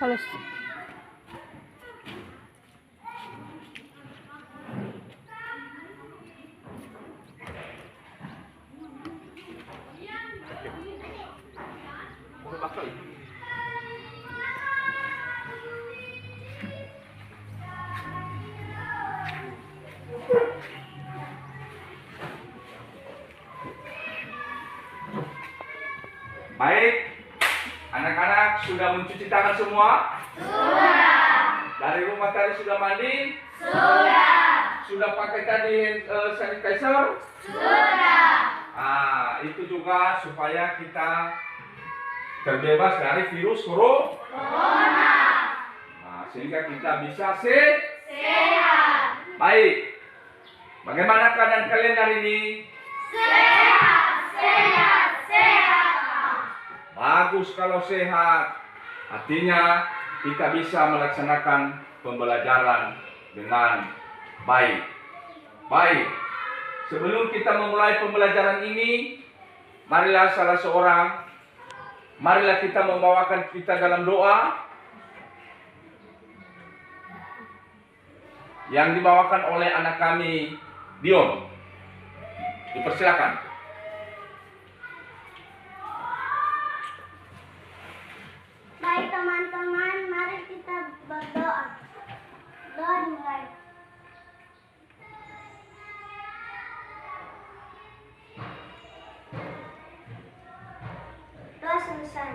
kalau Baik, anak-anak sudah mencuci tangan semua? Sudah. Dari rumah tadi sudah mandi? Sudah. Sudah pakai tadi sanitizer? Sudah. Itu juga supaya kita terbebas dari virus Corona. Sehingga kita bisa sehat. Sehat. Bagaimana keadaan kalian hari ini? Sehat. Sehat. Sehat. Bagus kalau sehat. Artinya kita bisa melaksanakan pembelajaran dengan baik. Sebelum kita memulai pembelajaran ini, marilah kita membawakan kita dalam doa yang dibawakan oleh anak kami, Dion. Dipersilakan. Baik teman-teman, mari kita berdoa. Doa dimulai. Doa selesai.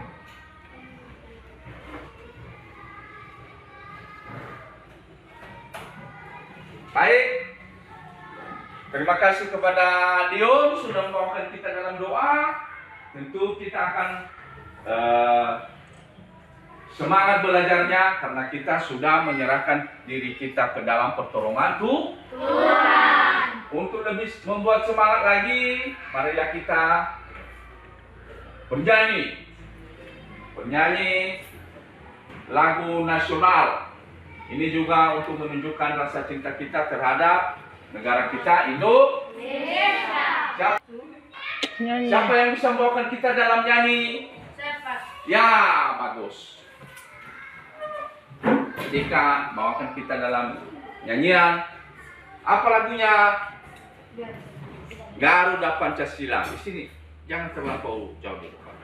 Baik. Terima kasih kepada Dion sudah membawakan kita dalam doa. Tentu kita akan semangat belajarnya karena kita sudah menyerahkan diri kita ke dalam pertolongan Tuhan. Untuk lebih membuat semangat lagi, marilah kita bernyanyi lagu nasional. Ini juga untuk menunjukkan rasa cinta kita terhadap negara kita, Indonesia. Siapa yang bisa membawakan kita dalam nyanyi? Ya, bagus. Ketika bawakan kita dalam nyanyian, apa lagunya? Garuda Pancasila. Di sini, jangan terlampau jauh di depan.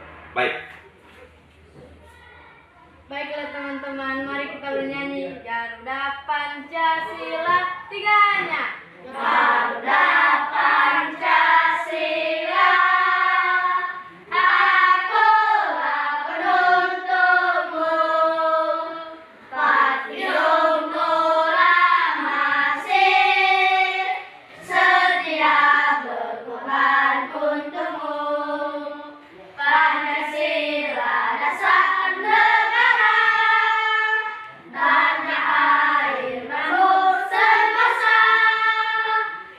Baiklah teman-teman, mari kita bernyanyi Garuda Pancasila, tiganya. Garuda Pancasila, akulah penuntunmu, patriot masih setia berkorban untukmu. Pancasila dasar negara, tanah air makmur semasa,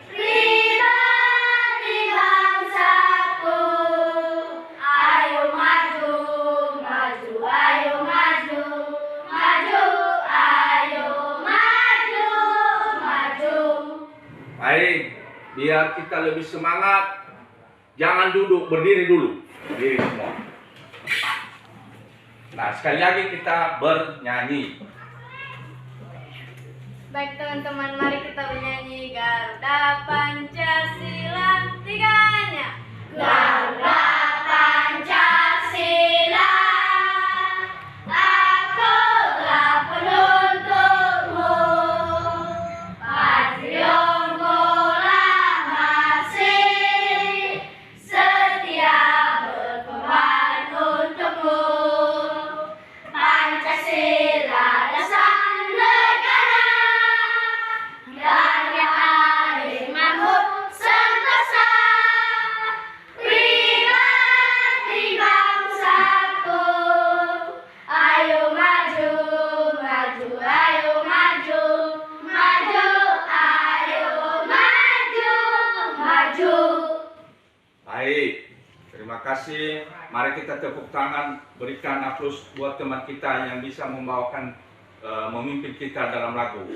pribadi bangsaku. Ayo maju, maju, ayo maju, maju, ayo maju, maju. Baik, biar kita lebih semangat, jangan duduk, berdiri dulu. Berdiri semua. Nah, sekali lagi kita bernyanyi. Baik teman-teman, mari kita bernyanyi Garuda Pancasila, tiganya. Garuda Pancasila, akulah penuntunmu, patriot masih setia berkorban untukmu. Pancasila dasar negara, tanah air makmur sentosa, pribadi bangsaku. Ayo maju, maju, ayo maju, maju, ayo maju, maju. Baik, terima kasih. Mari kita tepuk tangan, berikan aplaus buat teman kita yang bisa membawakan, memimpin kita dalam lagu.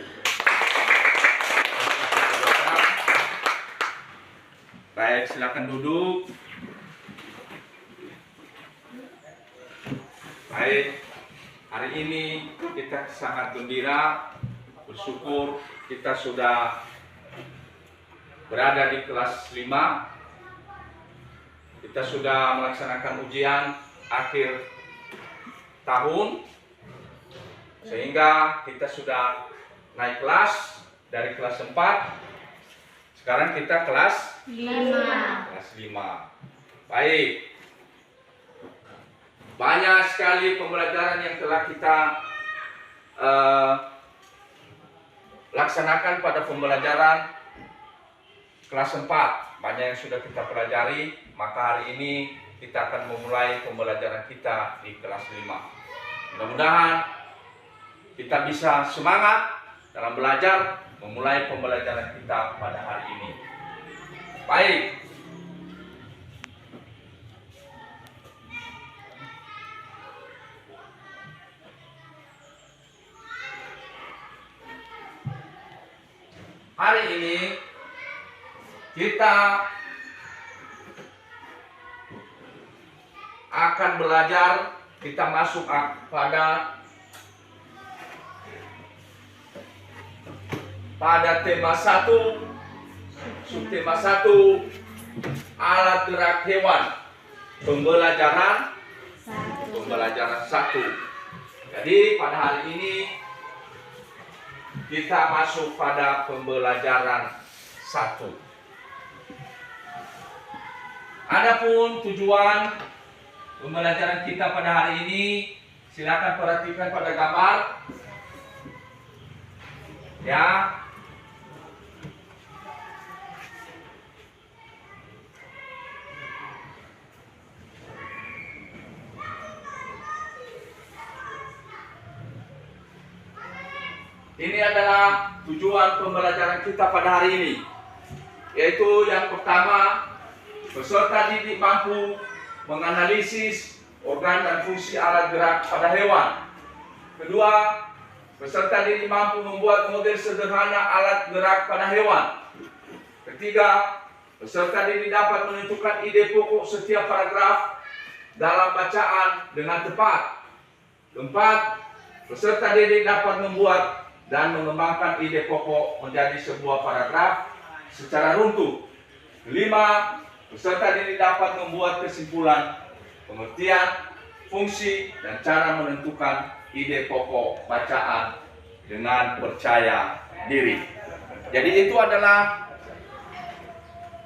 Baik, silakan duduk. Baik, hari ini kita sangat gembira, bersyukur kita sudah berada di kelas 5. Kita sudah melaksanakan ujian akhir tahun, sehingga kita sudah naik kelas dari kelas 4. Sekarang kita kelas 5. Baik. Banyak sekali pembelajaran yang telah kita laksanakan pada pembelajaran kelas 4. Banyak yang sudah kita pelajari, maka hari ini kita akan memulai pembelajaran kita di kelas 5. Mudah-mudahan kita bisa semangat dalam belajar memulai pembelajaran kita pada hari ini. Baik. Hari ini kita akan belajar, kita masuk pada tema 1, subtema 1, alat gerak hewan, pembelajaran 1. Jadi pada hari ini kita masuk pada pembelajaran 1. Adapun tujuan pembelajaran kita pada hari ini, silakan perhatikan pada gambar. Ya. Ini adalah tujuan pembelajaran kita pada hari ini, yaitu yang pertama, peserta didik mampu menganalisis organ dan fungsi alat gerak pada hewan. Kedua, peserta didik mampu membuat model sederhana alat gerak pada hewan. Ketiga, peserta didik dapat menentukan ide pokok setiap paragraf dalam bacaan dengan tepat. Keempat, peserta didik dapat membuat dan mengembangkan ide pokok menjadi sebuah paragraf secara runtuh. 5. Peserta didik dapat membuat kesimpulan, pengertian, fungsi, dan cara menentukan ide pokok bacaan dengan percaya diri. Jadi itu adalah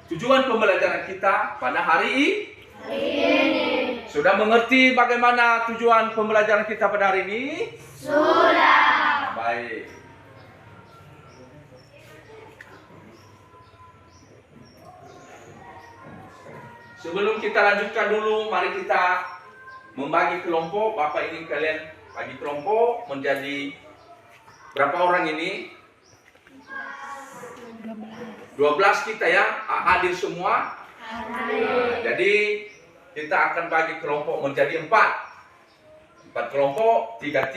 tujuan pembelajaran kita pada hari ini. Sudah mengerti bagaimana tujuan pembelajaran kita pada hari ini? Sudah. Baik. Sebelum kita lanjutkan dulu, mari kita membagi kelompok. Bapak ingin kalian bagi kelompok menjadi berapa orang ini? 12 kita ya, hadir semua. Nah, jadi kita akan bagi kelompok menjadi 4 kelompok, 3,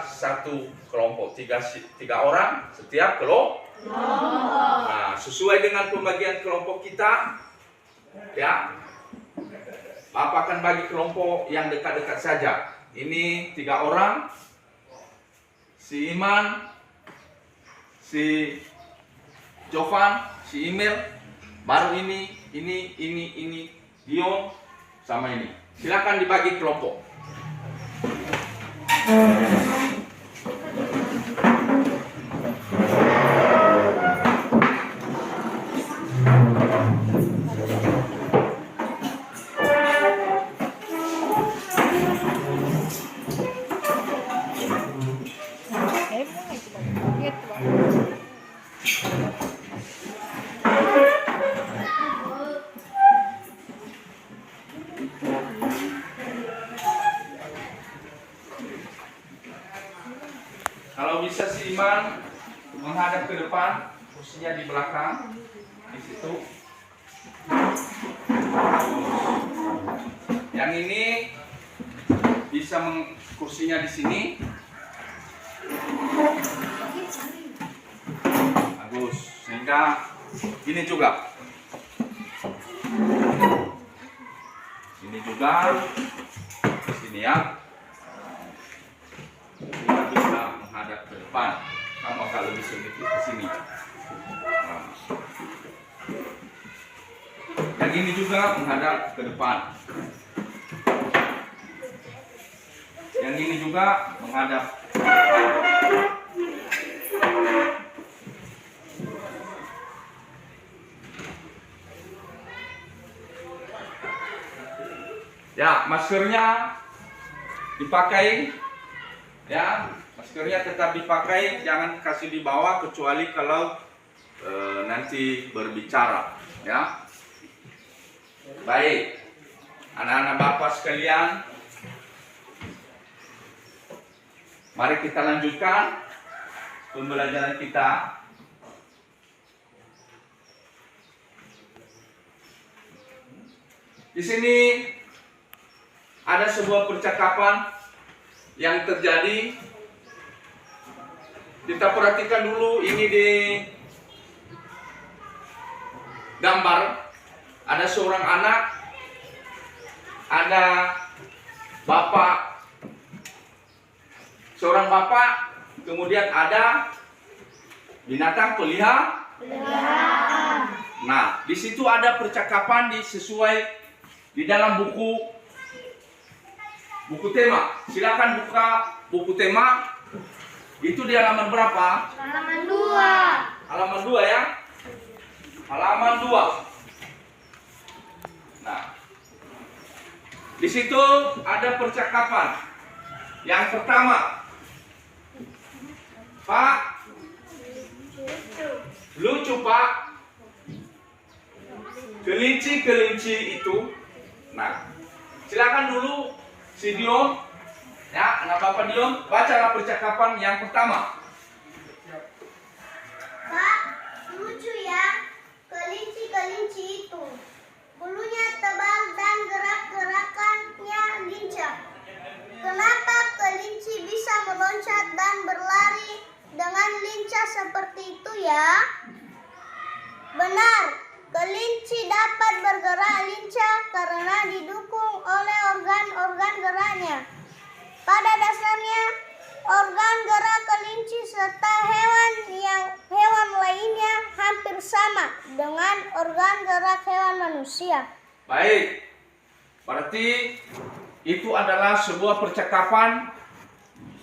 1 kelompok, 3 orang setiap kelompok. Nah, sesuai dengan pembagian kelompok kita, ya, Bapak akan bagi kelompok yang dekat-dekat saja. Ini 3 orang, si Iman, si Jovan, si Imel, baru ini Dion, sama ini. Silakan dibagi kelompok. Kalau bisa si Iman menghadap ke depan, kursinya di belakang, di situ. Yang ini bisa kursinya di sini. Bagus. Sehingga ini juga. Ini juga. Sini ya. menghadap ke depan. Kamu akan lebih sedikit ke sini. Nah. Yang ini juga menghadap ke depan. Yang ini juga menghadap ke depan. Ya, maskernya dipakai. Ya, maskernya tetap dipakai, jangan kasih di bawah kecuali kalau nanti berbicara. Ya, baik, anak-anak bapak sekalian, mari kita lanjutkan pembelajaran kita. Di sini ada sebuah percakapan yang terjadi. Kita perhatikan dulu ini di gambar. Ada seorang anak, ada bapak, seorang bapak, kemudian ada binatang peliharaan. Nah, di situ ada percakapan sesuai di dalam buku tema. Silakan buka buku tema. Itu di halaman berapa? Halaman 2. Halaman 2 ya. Halaman 2. Nah, di situ ada percakapan. Yang pertama, Pak, lucu Pak. Kelinci itu. Nah, silakan dulu si Dion, ya, anak bapak Dion, bacalah percakapan yang pertama. Pak, lucu ya kelinci itu. Bulunya tebal dan gerak-gerakannya lincah. Kenapa kelinci bisa meloncat dan berlari dengan lincah seperti itu ya? Benar, kelinci dapat bergerak lincah karena didukung oleh organ-organ geraknya. Pada dasarnya, organ gerak kelinci serta hewan lainnya hampir sama dengan organ gerak hewan manusia. Baik, berarti itu adalah sebuah percakapan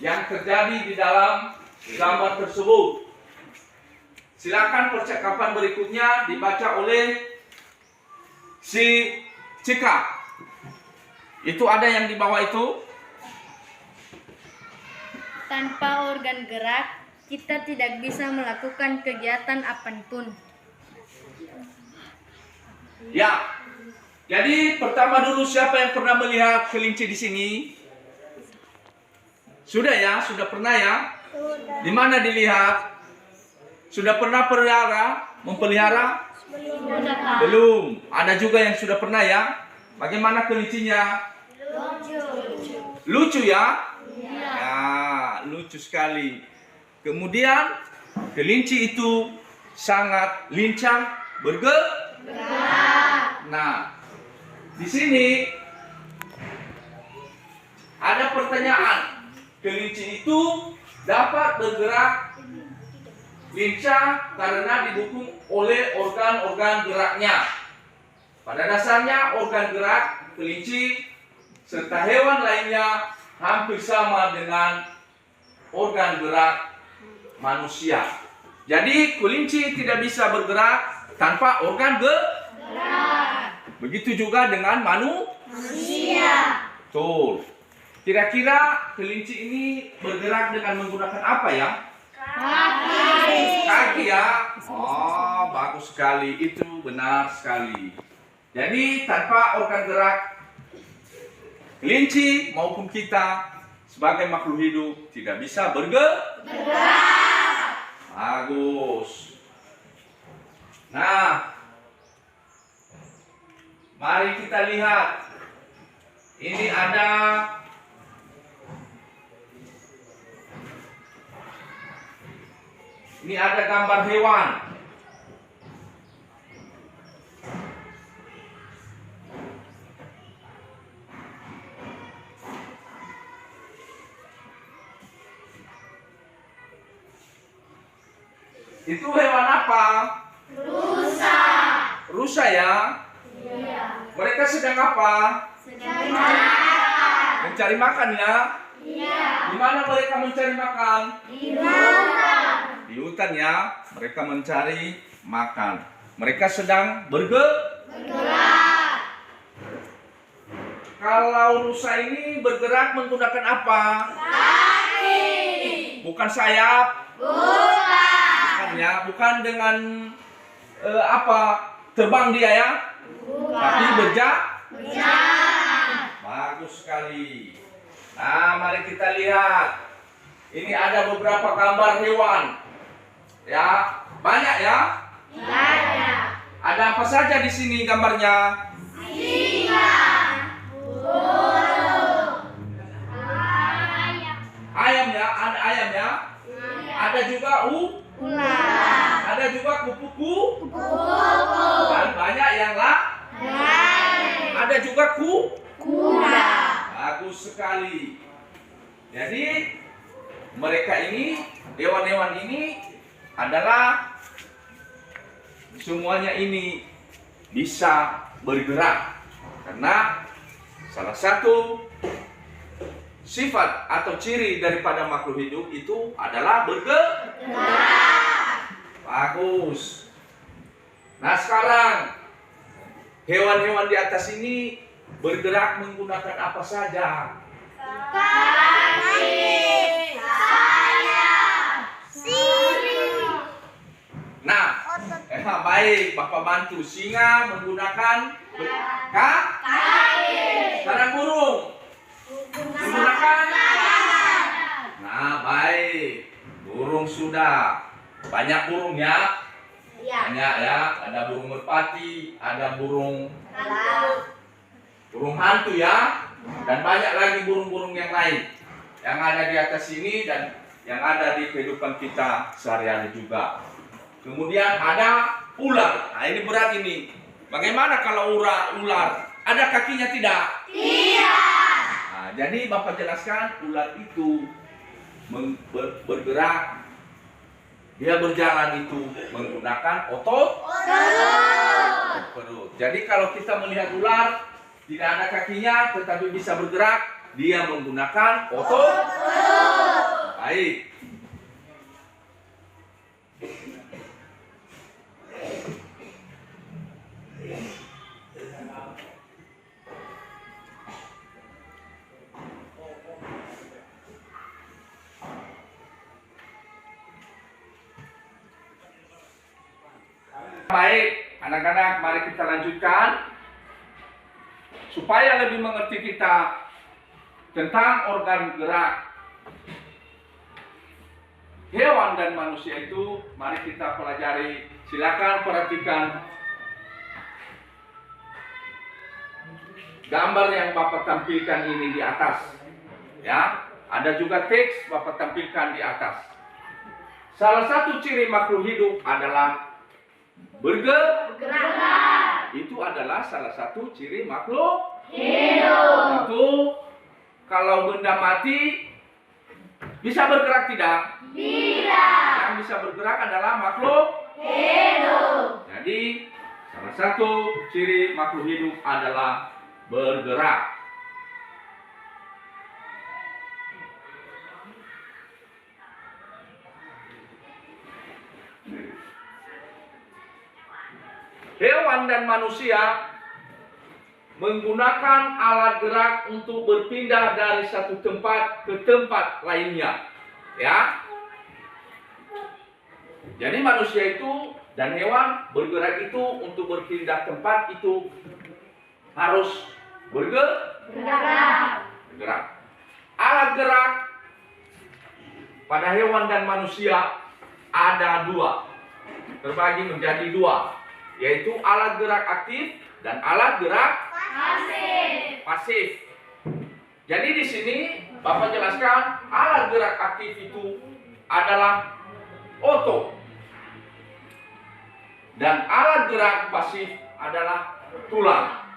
yang terjadi di dalam gambar tersebut. Silakan percakapan berikutnya dibaca oleh si Cika. Itu ada yang di bawah itu. Tanpa organ gerak, kita tidak bisa melakukan kegiatan apapun. Ya, jadi pertama dulu siapa yang pernah melihat kelinci di sini? Sudah ya, sudah pernah ya? Di mana dilihat? Sudah pernah memelihara? Belum. Ada juga yang sudah pernah ya? Bagaimana kelincinya? Lucu ya? Ya, lucu sekali. Kemudian kelinci itu sangat lincah bergerak. Nah, di sini ada pertanyaan. Kelinci itu dapat bergerak lincah karena didukung oleh organ-organ geraknya. Pada dasarnya organ gerak kelinci serta hewan lainnya hampir sama dengan organ gerak manusia. Jadi kelinci tidak bisa bergerak tanpa organ gerak. Begitu juga dengan manusia. Betul. Kira-kira kelinci ini bergerak dengan menggunakan apa ya? Kaki ya. Oh, bagus sekali. Itu benar sekali. Jadi tanpa organ gerak kelinci maupun kita sebagai makhluk hidup tidak bisa bergerak. Bagus. Nah, mari kita lihat. Ini ada gambar hewan. Itu hewan apa? Rusa. Rusa ya? Iya. Mereka sedang apa? Sedang makan. Mencari makan ya? Iya. Di mana mereka mencari makan? Di hutan. Di hutan ya, mereka mencari makan. Mereka sedang bergerak. Kalau rusa ini bergerak menggunakan apa? Kaki. Bukan sayap? Bukan ya, bukan dengan terbang dia ya? Tapi berjalan. Bagus sekali. Nah, mari kita lihat. Ini ada beberapa gambar hewan. Ya, banyak ya? Banyak. Ada apa saja di sini gambarnya? Singa. Ayam ya, ada ayam ya. Ada juga Ular. ada juga kupu-kupu. Dan banyak yang ada juga Kuda. bagus sekali. Jadi mereka ini, hewan-hewan ini adalah semuanya ini bisa bergerak karena salah satu sifat atau ciri daripada makhluk hidup itu adalah bergerak. Bagus. Nah, sekarang hewan-hewan di atas ini bergerak menggunakan apa saja? Kaki. Sayap. Sirip. Nah, Otot. baik, Bapak bantu. Singa menggunakan kaki. Sekarang burung menggunakan. Nah, baik. Burung sudah. Banyak burung ya. Banyak ya. Ada burung merpati, ada burung hantu ya. Dan banyak lagi burung-burung yang lain yang ada di atas sini dan yang ada di kehidupan kita sehari-hari juga. Kemudian ada ular. Nah, ini berat ini. Bagaimana kalau ular? Ada kakinya tidak? Tidak. Nah, jadi Bapak jelaskan ular itu bergerak. Dia berjalan itu menggunakan otot perut. Jadi kalau kita melihat ular tidak ada kakinya tetapi bisa bergerak, dia menggunakan otot perut. Baik. Baik, anak-anak, mari kita lanjutkan supaya lebih mengerti kita tentang organ gerak hewan dan manusia itu. Mari kita pelajari. Silakan perhatikan gambar yang Bapak tampilkan ini di atas. Ya, ada juga teks Bapak tampilkan di atas. Salah satu ciri makhluk hidup adalah bergerak. Itu adalah salah satu ciri makhluk hidup. Itu kalau benda mati bisa bergerak tidak? Tidak. Yang bisa bergerak adalah makhluk hidup. Jadi salah satu ciri makhluk hidup adalah bergerak. Hewan dan manusia menggunakan alat gerak untuk berpindah dari satu tempat ke tempat lainnya. Ya. Jadi manusia itu dan hewan bergerak itu untuk berpindah tempat itu harus bergerak. Alat gerak pada hewan dan manusia ada dua. Terbagi menjadi dua. Yaitu alat gerak aktif dan alat gerak pasif. Jadi di sini Bapak jelaskan alat gerak aktif itu adalah otot dan alat gerak pasif adalah tulang.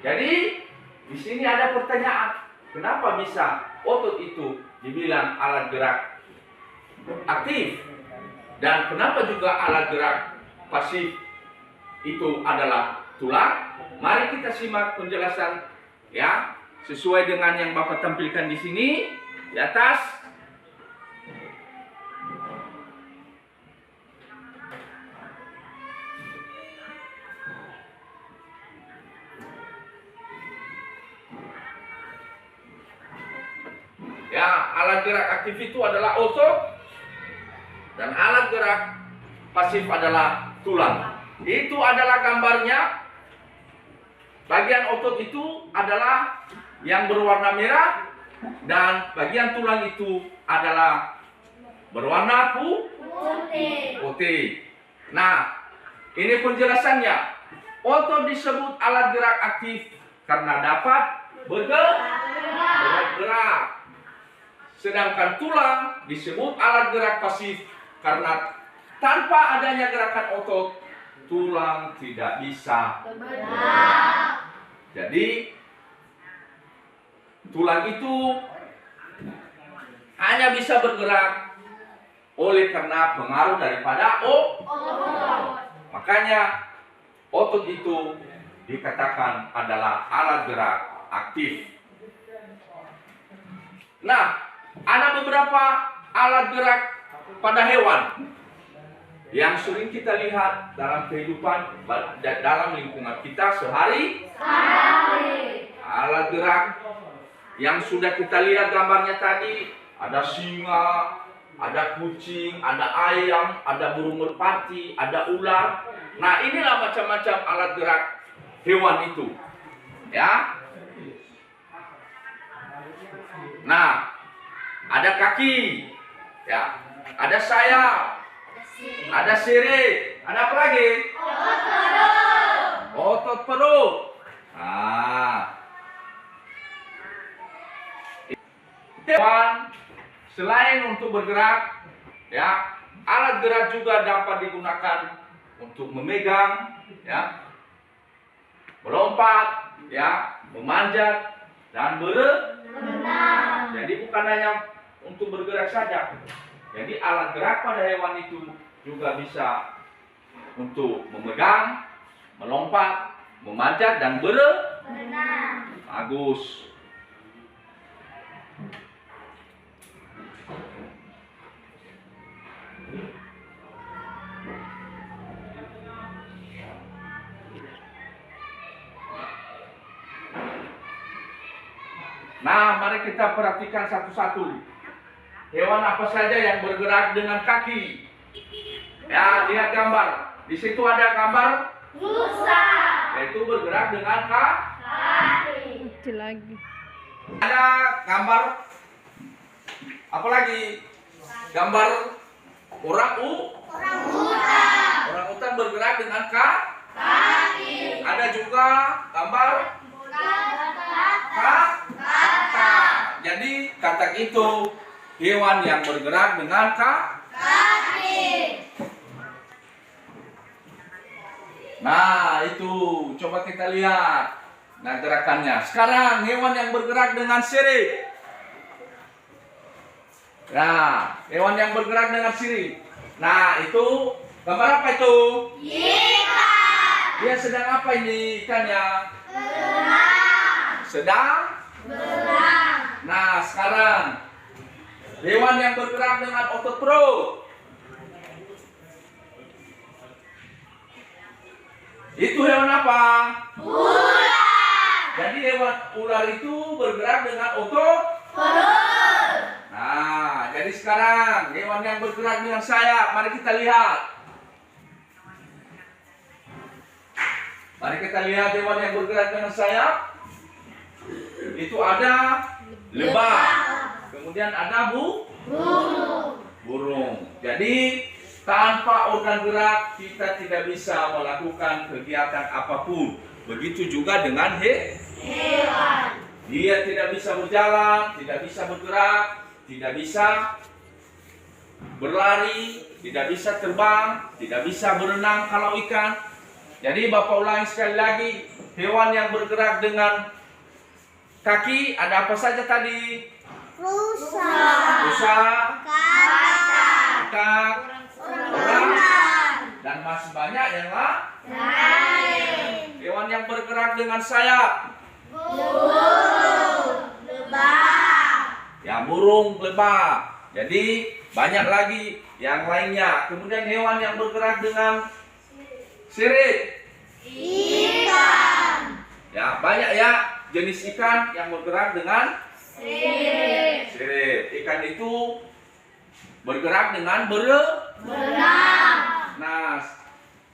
Jadi di sini ada pertanyaan, kenapa bisa otot itu dibilang alat gerak aktif Dan kenapa juga alat gerak pasif itu adalah tulang? Mari kita simak penjelasan ya, sesuai dengan yang Bapak tampilkan di sini di atas. Ya, alat gerak aktif itu adalah otot dan alat gerak pasif adalah tulang. Itu adalah gambarnya. Bagian otot itu adalah yang berwarna merah dan bagian tulang itu adalah berwarna putih. Nah, ini penjelasannya. Otot disebut alat gerak aktif karena dapat bergerak. Sedangkan tulang disebut alat gerak pasif karena tanpa adanya gerakan otot, tulang tidak bisa bergerak. Jadi, tulang itu hanya bisa bergerak oleh karena pengaruh daripada otot. Makanya, otot itu dikatakan adalah alat gerak aktif. Nah, ada beberapa alat gerak pada hewan yang sering kita lihat dalam kehidupan, dalam lingkungan kita sehari. Alat gerak yang sudah kita lihat gambarnya tadi, ada singa, ada kucing, ada ayam, ada burung merpati, ada ular. Nah, inilah macam-macam alat gerak hewan itu. Ya. Nah, ada kaki, ya, ada sayap, ada sirip, ada apa lagi? Otot perut. Nah, hewan selain untuk bergerak, ya, alat gerak juga dapat digunakan untuk memegang, ya, melompat, ya, memanjat dan berenang. Jadi bukan hanya untuk bergerak saja. Jadi alat gerak pada hewan itu juga bisa untuk memegang, melompat, memanjat dan berenang. Bagus. Nah, mari kita perhatikan satu-satu. Hewan apa saja yang bergerak dengan kaki? Ya, lihat gambar. Di situ ada gambar Rusa. yaitu bergerak dengan kaki. Kecil lagi. Ada gambar apa lagi? Gambar orangutan bergerak dengan kaki. Ada juga gambar katak. Jadi katak itu hewan yang bergerak dengan kaki. Nah, itu coba kita lihat. Nah, gerakannya. Sekarang hewan yang bergerak dengan sirip. Nah, hewan yang bergerak dengan sirip. Nah, itu gambar apa itu? Ikan. Dia sedang apa ini ikannya? Sedang berenang. Nah, sekarang hewan yang bergerak dengan otot perut. Itu hewan apa? Ular. Jadi hewan ular itu bergerak dengan otot perut. Nah, jadi sekarang hewan yang bergerak dengan sayap, mari kita lihat. Mari kita lihat hewan yang bergerak dengan sayap. Itu ada lebah. Kemudian ada burung. Jadi tanpa organ gerak kita tidak bisa melakukan kegiatan apapun. Begitu juga dengan hewan. Dia tidak bisa berjalan, tidak bisa bergerak, tidak bisa berlari, tidak bisa terbang, tidak bisa berenang kalau ikan. Jadi Bapak ulangi sekali lagi, hewan yang bergerak dengan kaki ada apa saja tadi? Rusa. Katak, banyak yang lain, hewan yang bergerak dengan sayap. burung, lebah, Ya, burung, lebah. Jadi banyak lagi yang lainnya. Kemudian hewan yang bergerak dengan sirip. ikan, Ya, banyak ya jenis ikan yang bergerak dengan sirip, sirip. Ikan itu bergerak dengan berenang. Nah,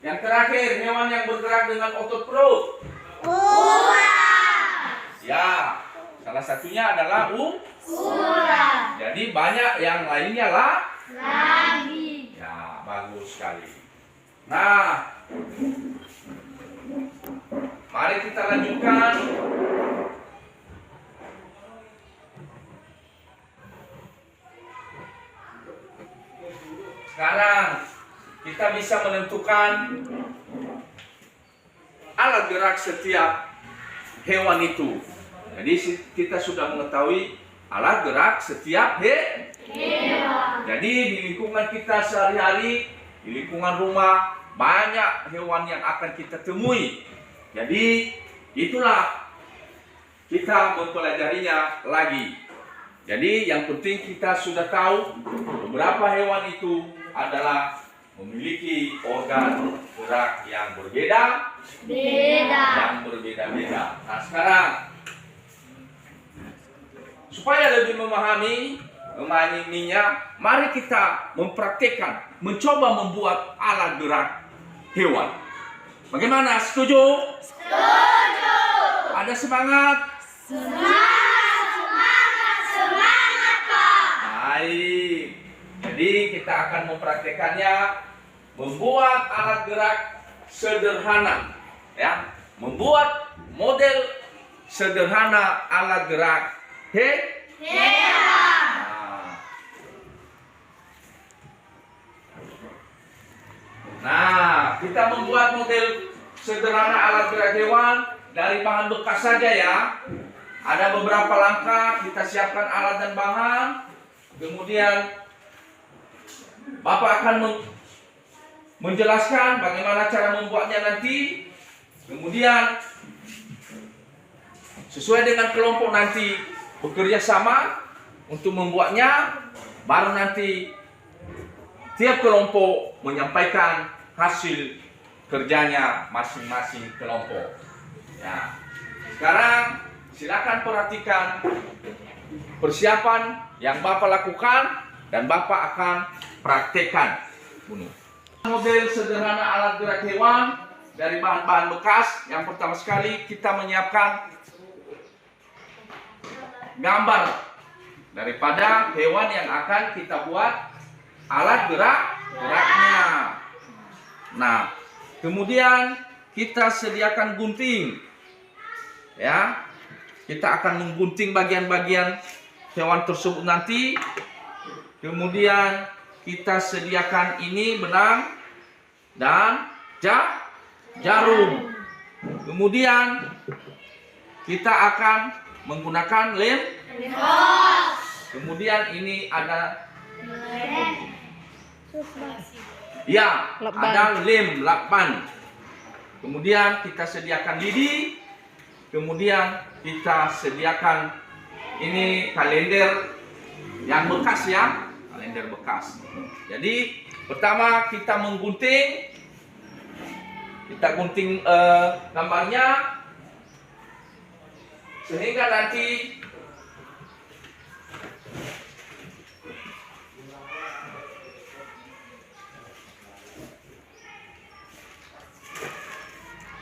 yang terakhir hewan yang bergerak dengan otot perut. ular, Ya, salah satunya adalah ular, jadi banyak yang lainnya lah. lagi, Ya, bagus sekali. Nah, mari kita lanjutkan. Sekarang kita bisa menentukan alat gerak setiap hewan itu. Jadi kita sudah mengetahui alat gerak setiap hewan, Jadi di lingkungan kita sehari-hari, di lingkungan rumah, banyak hewan yang akan kita temui. Jadi itulah kita mempelajarinya lagi. Jadi yang penting kita sudah tahu beberapa hewan itu adalah memiliki organ gerak yang berbeda, beda, yang berbeda-beda. Nah sekarang supaya lebih memahaminya, mari kita mempraktikkan, mencoba membuat alat gerak hewan. Bagaimana? Setuju? setuju, Ada semangat? semangat, semangat, semangat, Pak. Baik. Jadi kita akan mempraktekannya, membuat alat gerak sederhana, ya, membuat model sederhana alat gerak Hewan, Nah, kita membuat model sederhana alat gerak hewan dari bahan bekas saja ya. Ada beberapa langkah, kita siapkan alat dan bahan. Kemudian Bapak akan menjelaskan bagaimana cara membuatnya nanti. Kemudian sesuai dengan kelompok nanti bekerja sama untuk membuatnya. Baru nanti tiap kelompok menyampaikan hasil kerjanya masing-masing kelompok. Ya. Sekarang silakan perhatikan persiapan yang Bapak lakukan dan Bapak akan praktekkan. Model sederhana alat gerak hewan dari bahan-bahan bekas. Yang pertama sekali kita menyiapkan gambar daripada hewan yang akan kita buat alat geraknya. Nah, kemudian kita sediakan gunting. Ya. Kita akan menggunting bagian-bagian hewan tersebut nanti. Kemudian kita sediakan ini benang dan jarum. Kemudian kita akan menggunakan lem. Kemudian ini ada ada lem lakban. Kemudian kita sediakan lidi. Kemudian kita sediakan ini kalender yang bekas ya, kalender bekas. Jadi pertama kita menggunting, kita gunting gambarnya sehingga nanti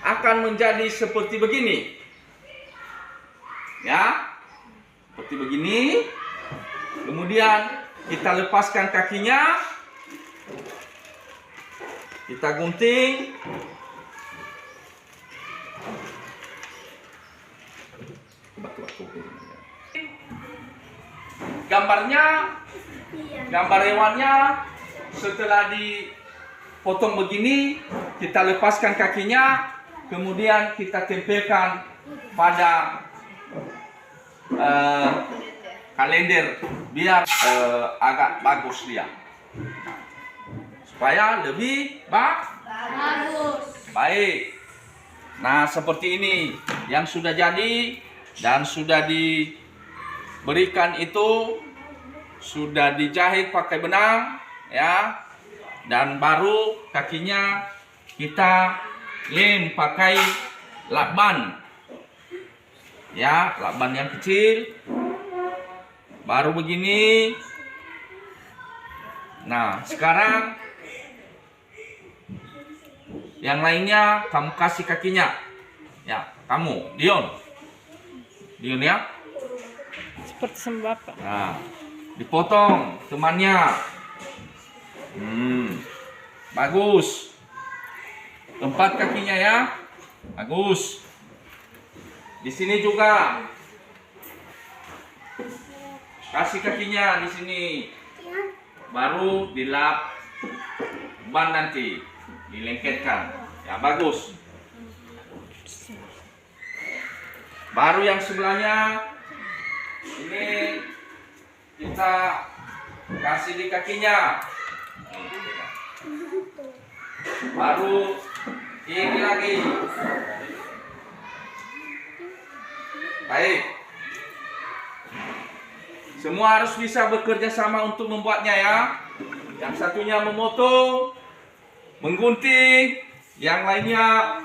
akan menjadi seperti begini. Ya, seperti begini. Kemudian kita lepaskan kakinya, kita gunting, gambar hewannya setelah dipotong begini, kita lepaskan kakinya, kemudian kita tempelkan pada kalender biar agak bagus dia supaya lebih bagus. Bagus. Baik. Nah, seperti ini yang sudah jadi dan sudah diberikan itu sudah dijahit pakai benang ya. Dan baru kakinya kita lem pakai lakban. Ya, lakban yang kecil. Baru begini. Nah, sekarang yang lainnya kamu kasih kakinya. Ya, kamu, Dion. Dion ya. Seperti sama Bapak. Nah, dipotong temannya. Bagus. 4 kakinya ya. Bagus. Di sini juga. Kasih kakinya di sini. Baru dilap ban nanti. Dilengketkan. Ya, bagus. Baru yang sebelahnya ini kita kasih di kakinya. Baru ini lagi. Baik. Semua harus bisa bekerja sama untuk membuatnya ya. Yang satunya memotong, menggunting, yang lainnya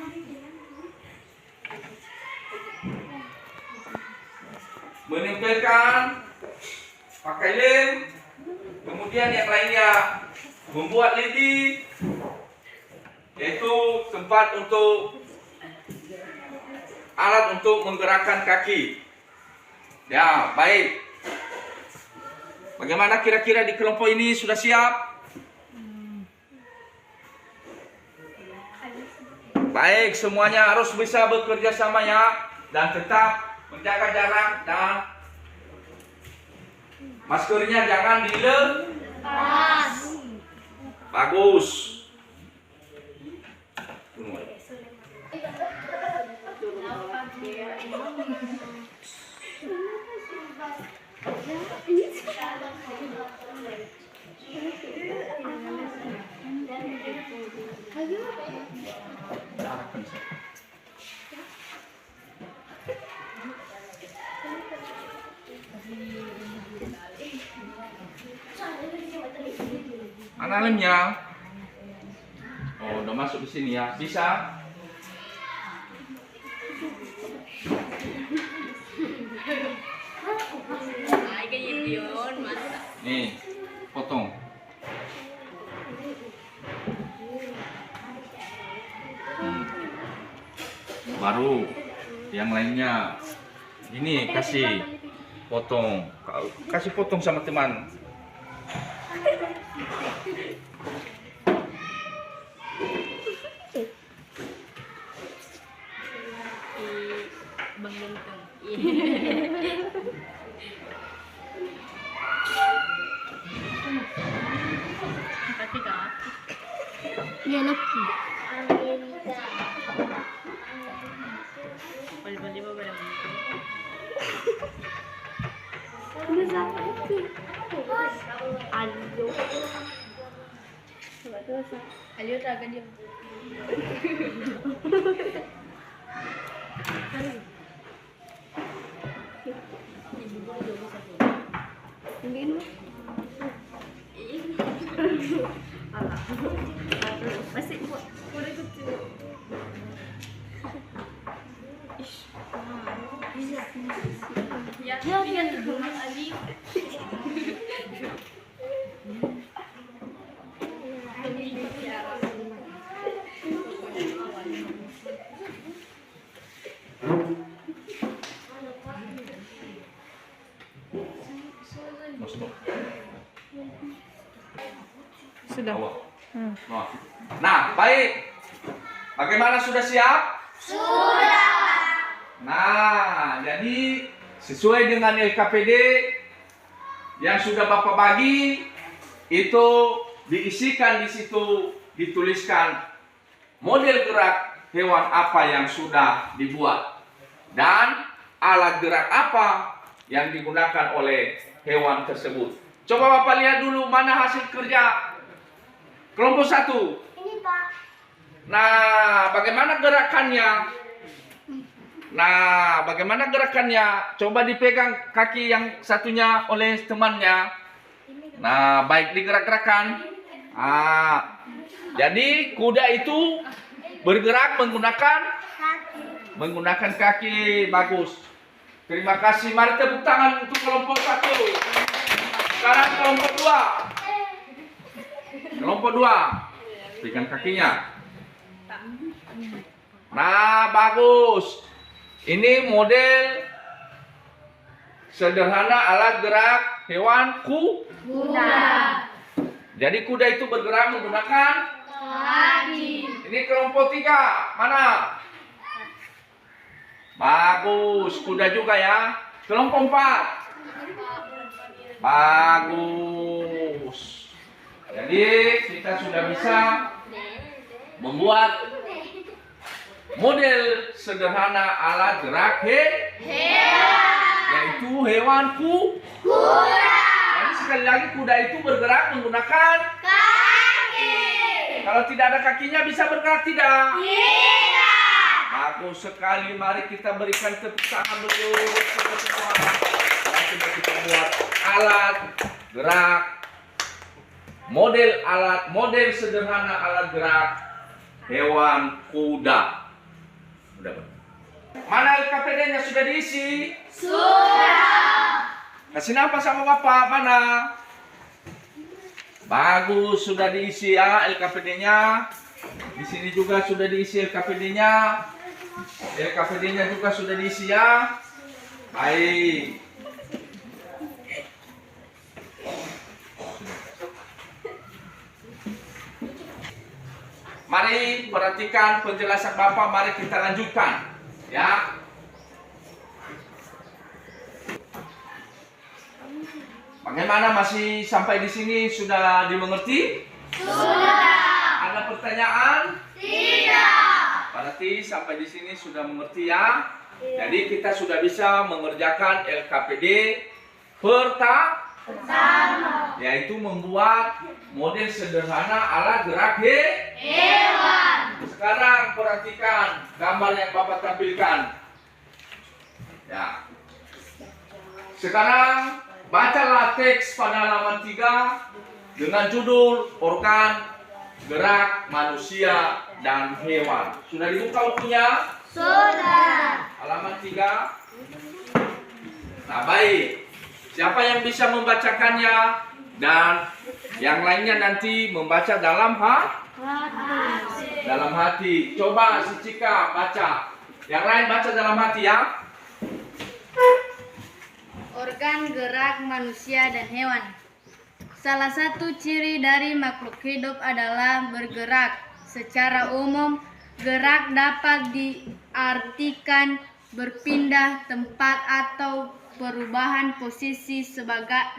menempelkan pakai lem, kemudian yang lainnya membuat lidi, yaitu tempat untuk alat untuk menggerakkan kaki. Ya, baik. Bagaimana kira-kira di kelompok ini sudah siap? Baik, semuanya harus bisa bekerja sama ya, dan tetap menjaga jarak, dan maskernya jangan dilepas. Bagus. Mana lemnya? Oh, udah masuk di sini ya. Bisa? Nih, potong. Baru yang lainnya. Ini kasih potong. Kasih potong sama teman. Ya laki. Alio traga dia. Masih boleh kecil. Ya, ingat bunga Ali. Sudah. Nah, baik. Bagaimana, sudah siap? Sudah. Nah, jadi sesuai dengan LKPD yang sudah Bapak bagi, itu diisikan di situ, dituliskan model gerak hewan apa yang sudah dibuat dan alat gerak apa yang digunakan oleh hewan tersebut. Coba Bapak lihat dulu mana hasil kerja kelompok 1. Ini Pak. Nah, bagaimana gerakannya? Coba dipegang kaki yang satunya oleh temannya. Nah, baik digerak-gerakan. Jadi kuda itu bergerak menggunakan kaki. Bagus. Terima kasih. Mari tepuk tangan untuk kelompok 1. Sekarang kelompok 2. Pegang kakinya. Nah, bagus. Ini model sederhana alat gerak hewan kuda. Jadi kuda itu bergerak menggunakan kaki. Ini kelompok 3. Mana? Bagus. Kuda juga ya. Kelompok 4. Bagus. Jadi kita sudah bisa membuat model sederhana alat gerak yaitu hewan kuda. Jadi sekali lagi kuda itu bergerak menggunakan kaki. Kalau tidak ada kakinya bisa bergerak tidak? Tidak. Bagus sekali. Mari kita berikan tepuk tangan dulu semua. Mari kita buat alat gerak model sederhana alat gerak hewan kuda. Mana LKPD-nya sudah diisi? Sudah. Kasih nafas sama Bapak. Mana? Bagus, sudah diisi ya LKPD-nya. Di sini juga sudah diisi LKPD-nya. LKPD-nya juga sudah diisi ya. Baik. Mari perhatikan penjelasan Bapak, mari kita lanjutkan. Ya. Bagaimana, masih sampai di sini sudah dimengerti? Sudah. Ada pertanyaan? Tidak. Berarti sampai di sini sudah mengerti ya. Jadi kita sudah bisa mengerjakan LKPD pertama, yaitu membuat model sederhana alat gerak hewan. Sekarang perhatikan gambar yang Bapak tampilkan. Ya. Sekarang bacalah teks pada halaman 3 dengan judul organ gerak manusia dan hewan. Sudah dibuka bukunya? Sudah. Halaman 3. Nah, baik. Siapa yang bisa membacakannya dan yang lainnya nanti membaca dalam hati. Coba si Cika baca. Yang lain baca dalam hati ya. Organ gerak manusia dan hewan. Salah satu ciri dari makhluk hidup adalah bergerak. Secara umum, gerak dapat diartikan berpindah tempat atau perubahan posisi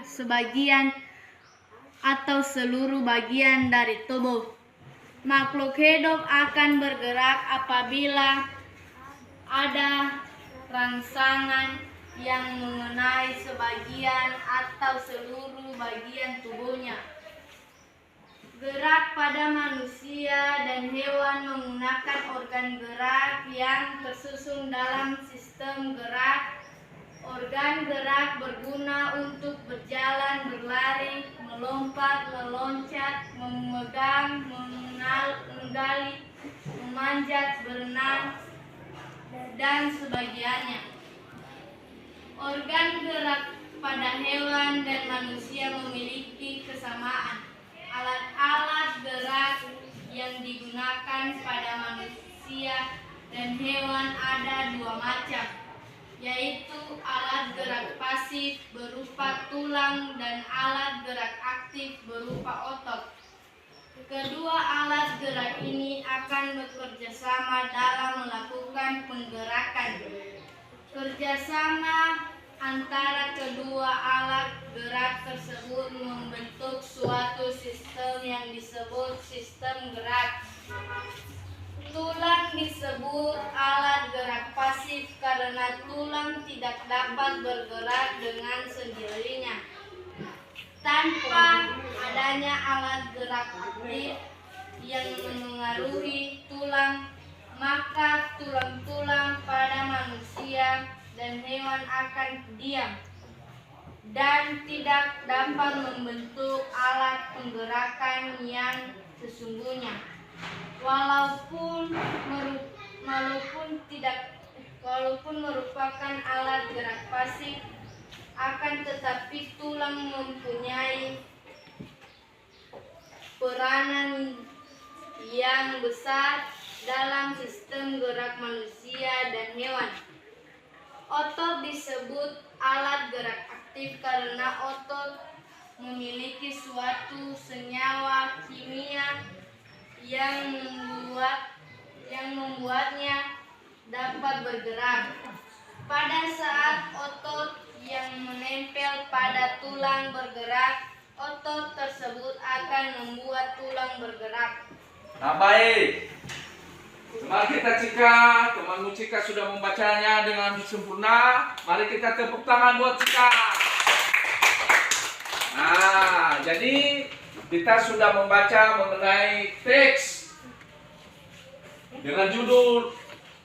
sebagian atau seluruh bagian dari tubuh. Makhluk hidup akan bergerak apabila ada rangsangan yang mengenai sebagian atau seluruh bagian tubuhnya. Gerak pada manusia dan hewan menggunakan organ gerak yang tersusun dalam sistem gerak. Organ gerak berguna untuk berjalan, berlari, melompat, meloncat, memegang, menggali, memanjat, berenang, dan sebagainya. Organ gerak pada hewan dan manusia memiliki kesamaan. Alat-alat gerak yang digunakan pada manusia dan hewan ada 2 macam, yaitu alat gerak pasif berupa tulang dan alat gerak aktif berupa otot. Kedua alat gerak ini akan bekerja sama dalam melakukan penggerakan. Kerjasama antara kedua alat gerak tersebut membentuk suatu sistem yang disebut sistem gerak. Tulang disebut alat gerak pasif karena tulang tidak dapat bergerak dengan sendirinya. Tanpa adanya alat gerak aktif yang mengaruhi tulang dan hewan akan diam dan tidak dapat membentuk alat penggerakan yang sesungguhnya. Walaupun merupakan alat gerak pasif, akan tetapi tulang mempunyai peranan yang besar dalam sistem gerak manusia dan hewan. Otot disebut alat gerak aktif karena otot memiliki suatu senyawa kimia yang membuatnya dapat bergerak. Pada saat otot yang menempel pada tulang bergerak, otot tersebut akan membuat tulang bergerak. Nah, baik. Mari kita Cika, temanmu Cika sudah membacanya dengan sempurna. Mari kita tepuk tangan buat Cika. Nah, jadi kita sudah membaca mengenai teks dengan judul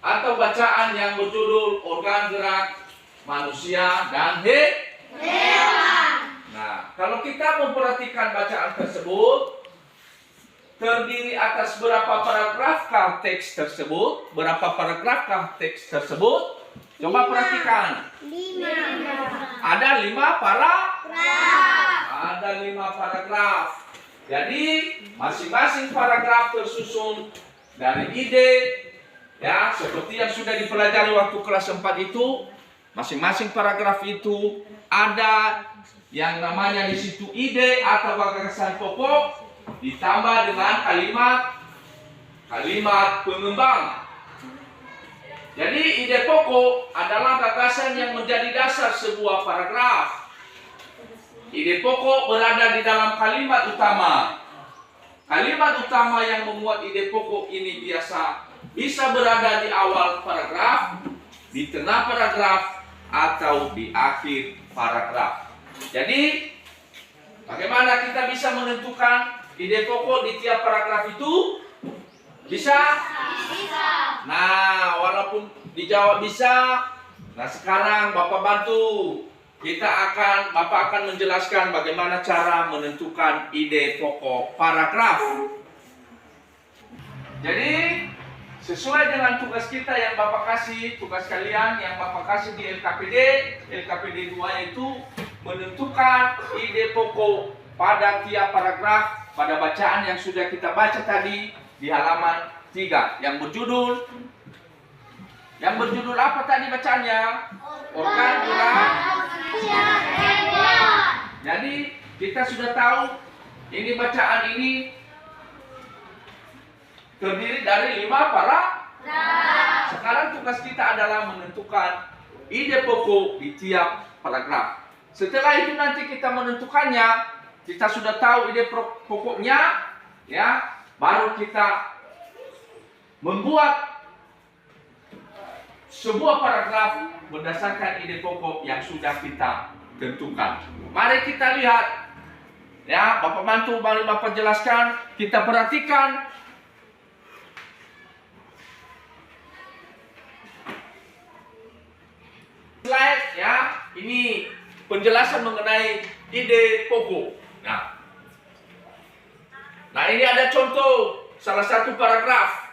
atau bacaan yang berjudul organ gerak manusia dan hewan. Nah, kalau kita memperhatikan bacaan tersebut, terdiri atas berapa paragrafkah teks tersebut? Berapa paragrafkah teks tersebut? Coba perhatikan. 5. Ada 5 Ada 5 paragraf. Jadi masing-masing paragraf tersusun dari ide, ya, seperti yang sudah dipelajari waktu kelas 4 itu. Masing-masing paragraf itu ada yang namanya di situ ide atau gagasan pokok, ditambah dengan kalimat pengembang. Jadi ide pokok adalah gagasan yang menjadi dasar sebuah paragraf. Ide pokok berada di dalam kalimat utama. Kalimat utama yang memuat ide pokok ini biasa bisa berada di awal paragraf, di tengah paragraf, atau di akhir paragraf. Jadi bagaimana kita bisa menentukan ide pokok di tiap paragraf itu? Bisa? Nah, walaupun dijawab bisa, nah sekarang Bapak bantu. Bapak akan menjelaskan bagaimana cara menentukan ide pokok paragraf. Jadi, sesuai dengan tugas kita yang Bapak kasih, tugas kalian yang Bapak kasih di LKPD 2 itu menentukan ide pokok pada tiap paragraf pada bacaan yang sudah kita baca tadi di halaman 3 yang berjudul apa tadi bacaannya? Organ gerak. Jadi kita sudah tahu ini bacaan ini terdiri dari 5 paragraf. Sekarang tugas kita adalah menentukan ide pokok di tiap paragraf. Setelah itu nanti kita menentukannya, kita sudah tahu ide pokoknya, ya, baru kita membuat sebuah paragraf berdasarkan ide pokok yang sudah kita tentukan. Mari kita lihat, ya, Bapak bantu, mari Bapak jelaskan, kita perhatikan. Slide, ya, ini penjelasan mengenai ide pokok. Nah, ini ada contoh salah satu paragraf.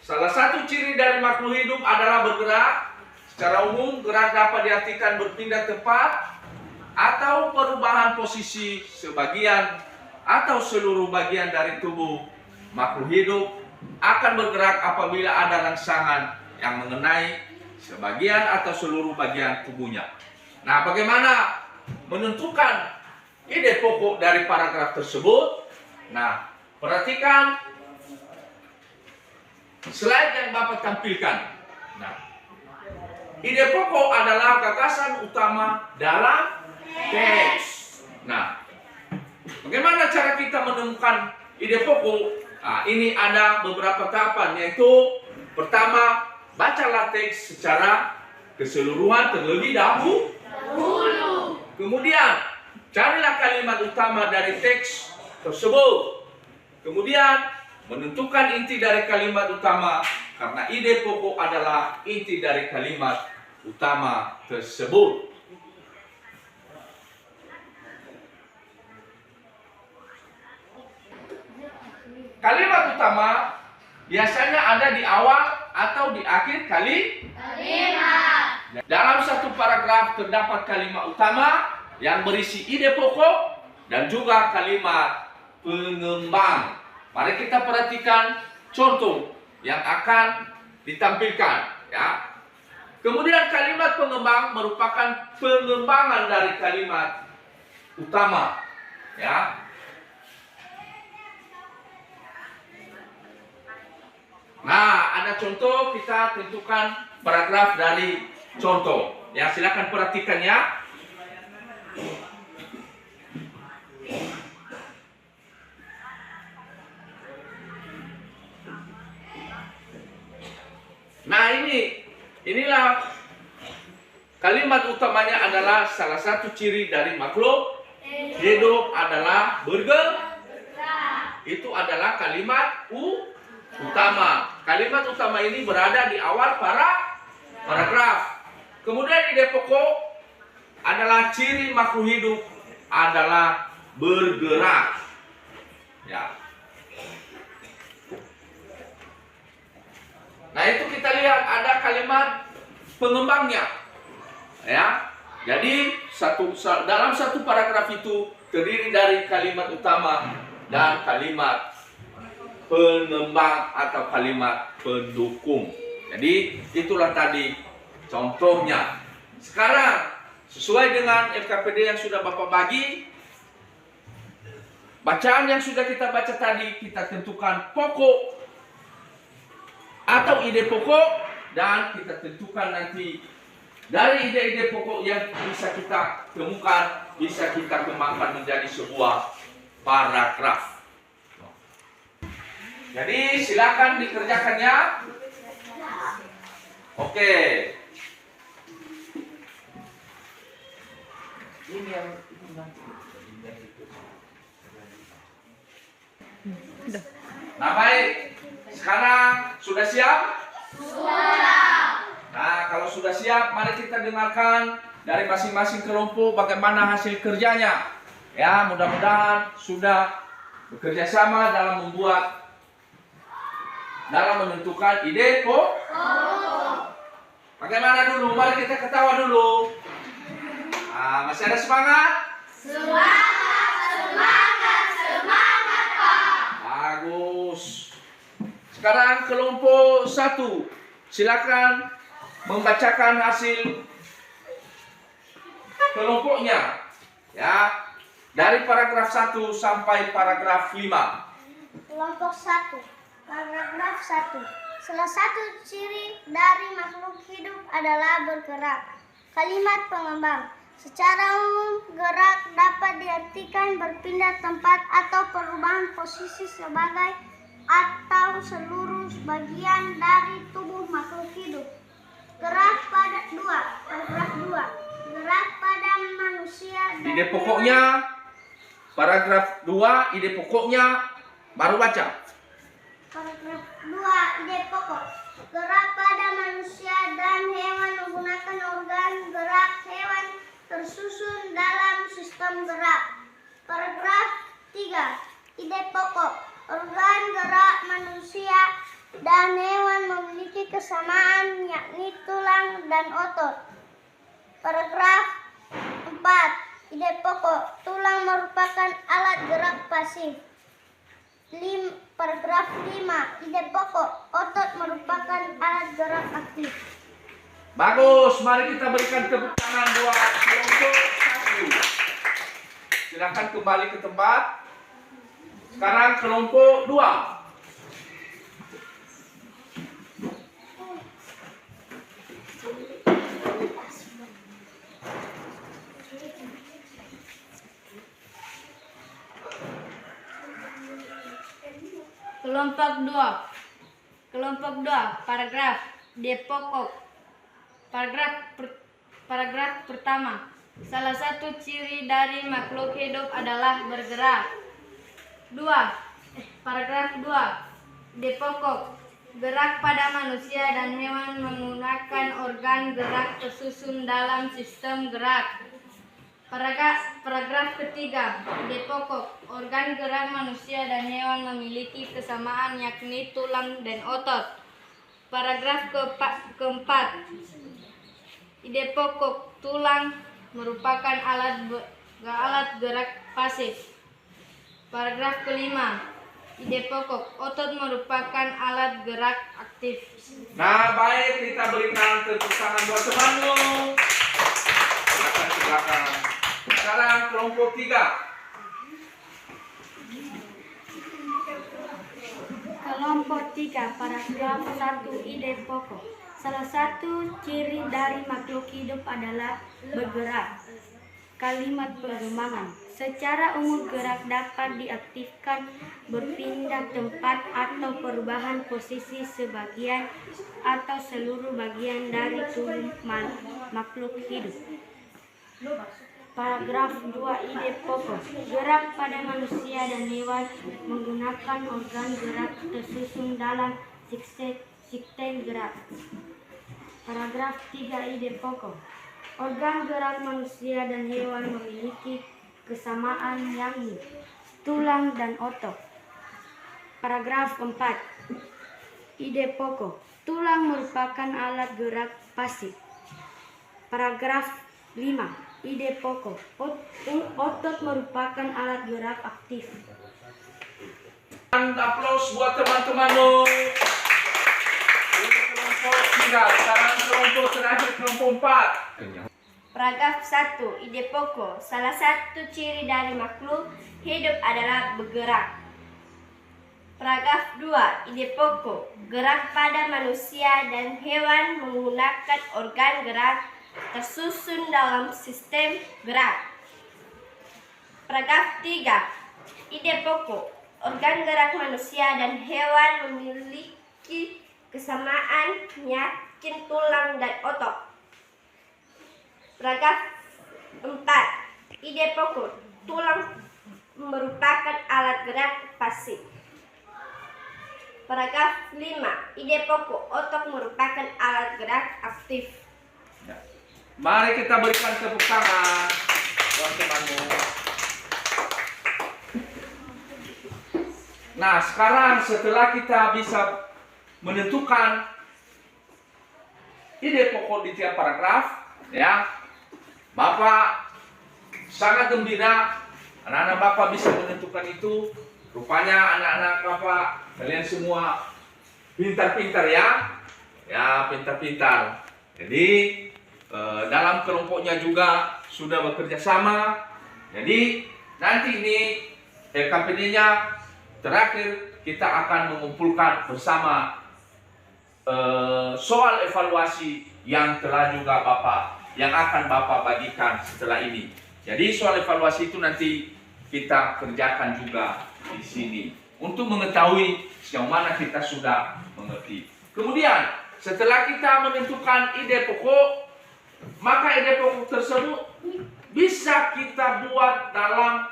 Salah satu ciri dari makhluk hidup adalah bergerak. Secara umum, gerak dapat diartikan berpindah tempat atau perubahan posisi sebagian atau seluruh bagian dari tubuh makhluk hidup akan bergerak apabila ada rangsangan yang mengenai sebagian atau seluruh bagian tubuhnya. Nah, bagaimana menentukan ide pokok dari paragraf tersebut? Nah, perhatikan slide yang Bapak tampilkan. Nah, ide pokok adalah gagasan utama dalam teks. Nah, bagaimana cara kita menemukan ide pokok? Nah, ini ada beberapa tahapan, yaitu pertama, bacalah teks secara keseluruhan terlebih dahulu. Kemudian, carilah kalimat utama dari teks tersebut. Kemudian, menentukan inti dari kalimat utama, karena ide pokok adalah inti dari kalimat utama tersebut. Kalimat utama biasanya ada di awal atau di akhir kalimat. Dalam satu paragraf terdapat kalimat utama yang berisi ide pokok dan juga kalimat pengembang. Mari kita perhatikan contoh yang akan ditampilkan, ya. Kemudian kalimat pengembang merupakan pengembangan dari kalimat utama, ya. Nah, ada contoh, kita tentukan paragraf dari contoh. Ya, silakan perhatikan ya. Nah, inilah kalimat utamanya adalah salah satu ciri dari makhluk hidup adalah bergerak. Itu adalah kalimat utama. Kalimat utama ini berada di awal paragraf. Kemudian ide pokok adalah ciri makhluk hidup adalah bergerak. Ya. Nah, itu kita lihat ada kalimat pengembangnya. Ya. Jadi dalam satu paragraf itu terdiri dari kalimat utama dan kalimat pengembang atau kalimat pendukung. Jadi itulah tadi contohnya. Sekarang sesuai dengan LKPD yang sudah Bapak bagi, bacaan yang sudah kita baca tadi, kita tentukan pokok atau ide pokok, dan kita tentukan nanti dari ide-ide pokok yang bisa kita temukan, bisa kita kembangkan menjadi sebuah paragraf. Jadi silakan dikerjakannya. Oke. Ini yang Nah, baik. Sekarang sudah siap? Sudah. Nah, kalau sudah siap, mari kita dengarkan dari masing-masing kelompok bagaimana hasil kerjanya. Ya, mudah-mudahan sudah bekerja sama dalam menentukan ide pokok. Bagaimana dulu? Mari kita ketawa dulu. Nah, masih ada semangat? Semangat, Pak. Bagus. Sekarang kelompok 1. Silakan membacakan hasil kelompoknya. Ya. Dari paragraf 1 sampai paragraf 5. Kelompok 1. Paragraf 1. Salah satu ciri dari makhluk hidup adalah bergerak. Kalimat pengembang. Secara umum, gerak dapat diartikan berpindah tempat atau perubahan posisi sebagai atau seluruh bagian dari tubuh makhluk hidup. Gerak pada paragraf 2. Gerak pada manusia dan ide pokoknya paragraf 2, ide pokoknya baru baca. Paragraf 2, ide pokok. Gerak pada manusia dan hewan menggunakan organ gerak hewan tersusun dalam sistem gerak. Paragraf 3, ide pokok. Organ gerak manusia dan hewan memiliki kesamaan, yakni tulang dan otot. Paragraf 4, ide pokok. Tulang merupakan alat gerak pasif. Paragraf 5, ide pokok. Otot merupakan alat gerak aktif. Bagus, mari kita berikan tepuk tangan buat kelompok 1. Silakan kembali ke tempat. Sekarang kelompok 2. Kelompok 2, paragraf ide pokok. Paragraf pertama. Salah satu ciri dari makhluk hidup adalah bergerak. Paragraf 2, ide pokok. gerak pada manusia dan hewan menggunakan organ gerak tersusun dalam sistem gerak. Paragraf ketiga, ide pokok. Organ gerak manusia dan hewan memiliki kesamaan yakni tulang dan otot. Paragraf keempat, ide pokok. Tulang merupakan alat gerak pasif. Paragraf kelima, ide pokok. Otot merupakan alat gerak aktif. Nah, baik, kita berikan tepuk tangan buat temanmu. Silakan ke belakang. Sekarang kelompok 3. Kelompok 3, paragraf 1, ide pokok. Salah satu ciri dari makhluk hidup adalah bergerak. Kalimat pengembangan. Secara umum gerak dapat diaktifkan, berpindah tempat atau perubahan posisi sebagian atau seluruh bagian dari tubuh makhluk hidup. Paragraf 2, ide pokok. Gerak pada manusia dan hewan menggunakan organ gerak tersusun dalam sistem gerak. Paragraf 3, ide pokok. Organ gerak manusia dan hewan memiliki kesamaan yakni tulang dan otot. Paragraf 4, ide pokok. Tulang merupakan alat gerak pasif. Paragraf 5, ide pokok. Otot merupakan alat gerak aktif. Aplaus buat teman-temanmu. Ini kelompok 3. Sekarang kelompok terakhir, kelompok 4. Paragraf 1, ide pokok. Salah satu ciri dari makhluk hidup adalah bergerak. Paragraf 2, ide pokok. Gerak pada manusia dan hewan menggunakan organ gerak tersusun dalam sistem gerak. Paragraf 3, ide pokok. Organ gerak manusia dan hewan memiliki kesamaan yakni tulang dan otot. Paragraf 4, ide pokok. Tulang merupakan alat gerak pasif. Paragraf 5, ide pokok. Otot merupakan alat gerak aktif. Mari kita berikan tepuk tangan buat temanmu. Nah, sekarang setelah kita bisa menentukan ide pokok di tiap paragraf, ya, Bapak sangat gembira anak-anak Bapak bisa menentukan itu. Rupanya anak-anak Bapak, kalian semua pintar-pintar ya. Ya, pintar-pintar. Jadi dalam kelompoknya juga sudah bekerja sama. Jadi nanti ini LKPD-nya terakhir kita akan mengumpulkan bersama soal evaluasi yang telah juga yang akan Bapak bagikan setelah ini. Jadi soal evaluasi itu nanti kita kerjakan juga di sini untuk mengetahui sejauh mana kita sudah mengerti. Kemudian setelah kita menentukan ide pokok, maka ide pokok tersebut bisa kita buat dalam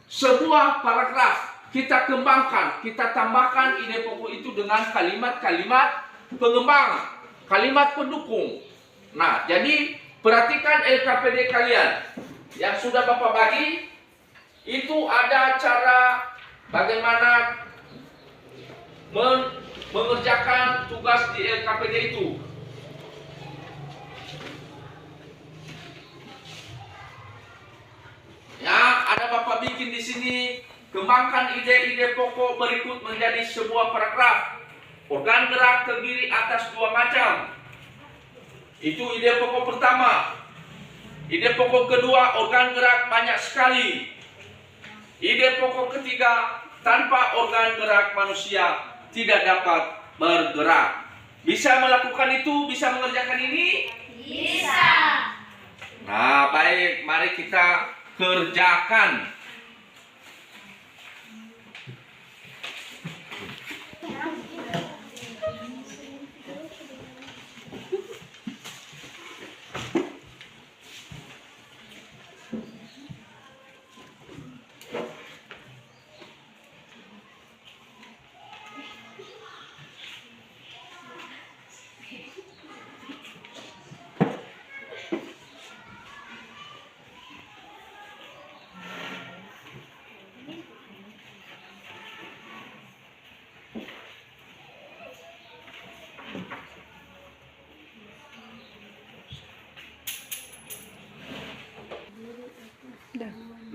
sebuah paragraf. Kita kembangkan, kita tambahkan ide pokok itu dengan kalimat-kalimat pengembang, kalimat pendukung. Nah, jadi perhatikan LKPD kalian yang sudah Bapak bagi. Itu ada cara bagaimana mengerjakan tugas di LKPD itu. Ya, ada Bapak bikin di sini, kembangkan ide-ide pokok berikut menjadi sebuah paragraf. Organ gerak terdiri atas 2 macam. Itu ide pokok pertama. Ide pokok kedua, organ gerak banyak sekali. Ide pokok ketiga, tanpa organ gerak manusia tidak dapat bergerak. Bisa melakukan itu? Bisa mengerjakan ini? Bisa. Nah, baik, mari kita kerjakan.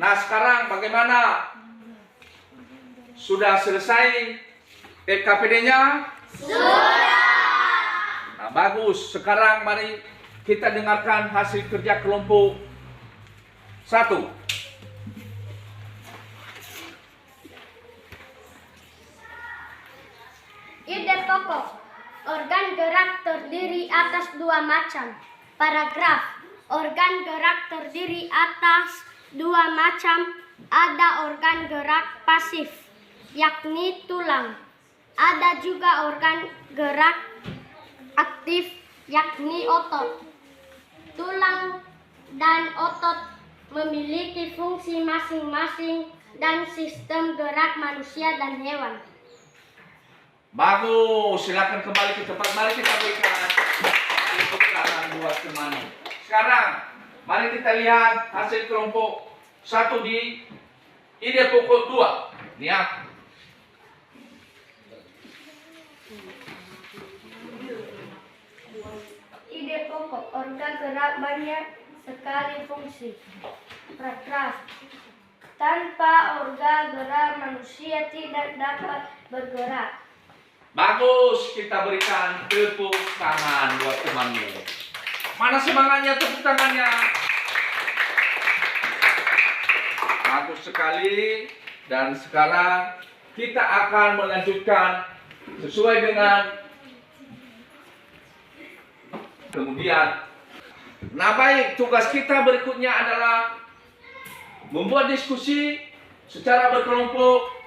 Nah, sekarang bagaimana? Sudah selesai LKPD-nya? Nah, bagus. Sekarang mari kita dengarkan hasil kerja kelompok 1. Ide pokok. Organ gerak terdiri atas 2 macam. Paragraf. Organ gerak terdiri atas 2 macam. Ada organ gerak pasif, yakni tulang. Ada juga organ gerak aktif, yakni otot. Tulang dan otot memiliki fungsi masing-masing dan sistem gerak manusia dan hewan. Bagus, silakan kembali ke tempat. Mari kita berikan tepuk tangan buat teman. Sekarang, mari kita lihat hasil kelompok 1 di ide pokok 2. Lihat. Ide pokok. Organ gerak banyak sekali fungsi. Paragraf. Tanpa organ gerak manusia tidak dapat bergerak. Bagus, kita berikan tepuk tangan buat temanmu. Mana semangatnya, tepuk tangannya? Bagus sekali. Dan sekarang kita akan melanjutkan sesuai dengan kemudian. Nah, baik, tugas kita berikutnya adalah membuat diskusi secara berkelompok,